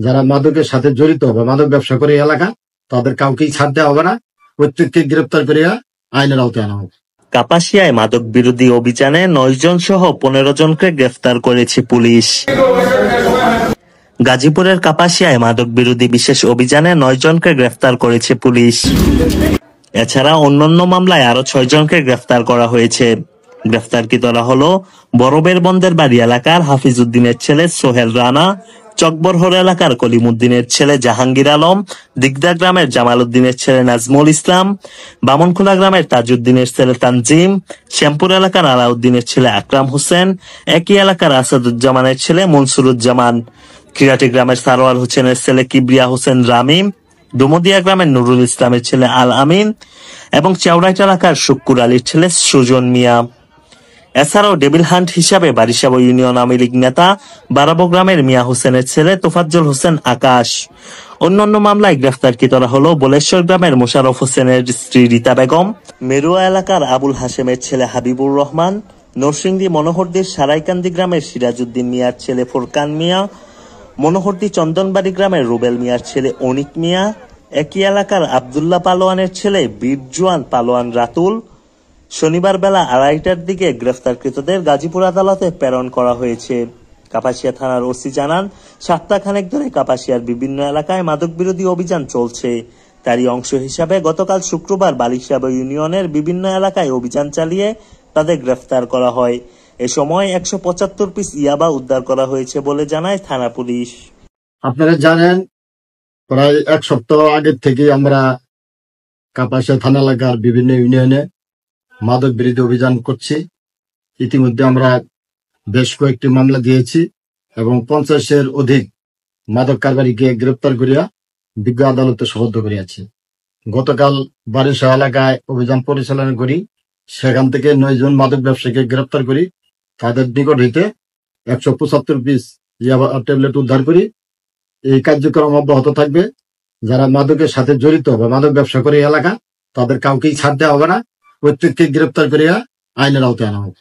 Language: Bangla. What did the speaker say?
যারা মাদকের সাথে জড়িত বা মাদক ব্যবসা করে এলাকা তাদের কাউকেই ছাড় দেওয়া হবে না। প্রত্যেককে গ্রেপ্তার করিয়া আইনের আওতায় আনা হবে। কাপাসিয়ায় মাদক বিরোধী অভিযানে 9 জন সহ 15 জনকে গ্রেফতার করেছে পুলিশ। গাজীপুরের কাপাসিয়ায় মাদক বিরোধী বিশেষ অভিযানে 9 জনকে গ্রেফতার করেছে পুলিশ। এছাড়া অন্যান্য মামলায় আরো 6 জনকে গ্রেফতার করা হয়েছে। গ্রেফতারকৃতরা হলো বড়বের বন্দের বাড়ি এলাকার হাফিজ উদ্দিনের ছেলে সোহেল রানা, চকবরহর এলাকার কলিমুদ্দিনের ছেলে জাহাঙ্গীর আলম, দিগদা গ্রামের জামাল উদ্দিনের ছেলে নাজমুল ইসলাম, বামনখোলা গ্রামের তাজউদ্দিনের ছেলে তানজিম, শ্যামপুর এলাকার আলাউদ্দিনের ছেলে আকরাম হোসেন, একই এলাকার আসাদুজ্জামানের ছেলে মনসুরুজ্জামান, কিরাটি গ্রামের সারোয়ার হোসেনের ছেলে কিবরিয়া হোসেন রামিম, ডুমদিয়া গ্রামের নুরুল ইসলামের ছেলে আল আমিন এবং চেওড়াইট এলাকার শুক্কুর আলীর ছেলে সুজন মিয়া। এছাড়াও ডেভিল হান্ট হিসাবে বারিশাব ইউনিয়ন আওয়ামী লীগ নেতা বারাবো গ্রামের মিয়া হোসেনের ছেলে তোফাজ্জল হোসেন আকাশ। অন্যান্য মামলায় গ্রেফতারকৃতরা হলো বলেশ্বর গ্রামের মোশাররফ হোসেনের স্ত্রী রীতা বেগম, মেরুয়া এলাকার আবুল হাশেমের ছেলে হাবিবুর রহমান, নরসিংদী মনোহরদীর সারাইকান্দি গ্রামের সিরাজউদ্দিন মিয়ার ছেলে ফোরকান মিয়া, মনোহরদী চন্দনবাড়ি গ্রামের রুবেল মিয়ার ছেলে অনিক মিয়া, একই এলাকার আব্দুল্লাহ পালোয়ানের ছেলে বীরজুয়ান পালোয়ান রাতুল। শনিবার বেলা 2:30টার দিকে গ্রেফতারকৃতদের গাজীপুর আদালতে প্রেরণ করা হয়েছে। কাপাসিয়া থানার ওসি জানান, সপ্তাহখানেক ধরে কাপাসিয়ার বিভিন্ন এলাকায় মাদক বিরোধী অভিযান চলছে। তারই অংশ হিসাবে গতকাল শুক্রবার বালিশাব ইউনিয়নের বিভিন্ন এলাকায় অভিযান চালিয়ে তাদের গ্রেফতার করা হয়। এ সময় 175 পিস ইয়াবা উদ্ধার করা হয়েছে বলে জানায় থানা পুলিশ। আপনারা জানেন, প্রায় 1 সপ্তাহ আগের থেকে আমরা কাপাসিয়া থানা এলাকার বিভিন্ন ইউনিয়নে মাদক বিরোধী অভিযান করছি। ইতিমধ্যে আমরা বেশ কয়েকটি মামলা দিয়েছি এবং 50-এর অধিক মাদক কারবারিকে গ্রেপ্তার করিয়া বিজ্ঞ আদালতে সোপর্দ করিয়াছি। গতকাল বারিশাহ এলাকায় অভিযান পরিচালনা করি, সেখান থেকে 9 জন মাদক ব্যবসায়ীকে গ্রেপ্তার করি। তাদের নিকট হইতে 175 পিস ইয়াবা ট্যাবলেট উদ্ধার করি। এই কার্যক্রম অব্যাহত থাকবে। যারা মাদকের সাথে জড়িত বা মাদক ব্যবসা করে এলাকা তাদের কাউকেই ছাড় দেওয়া হবে না। প্রত্যেককে গ্রেপ্তার করিয়া আইনের আওতায় আনা হবে।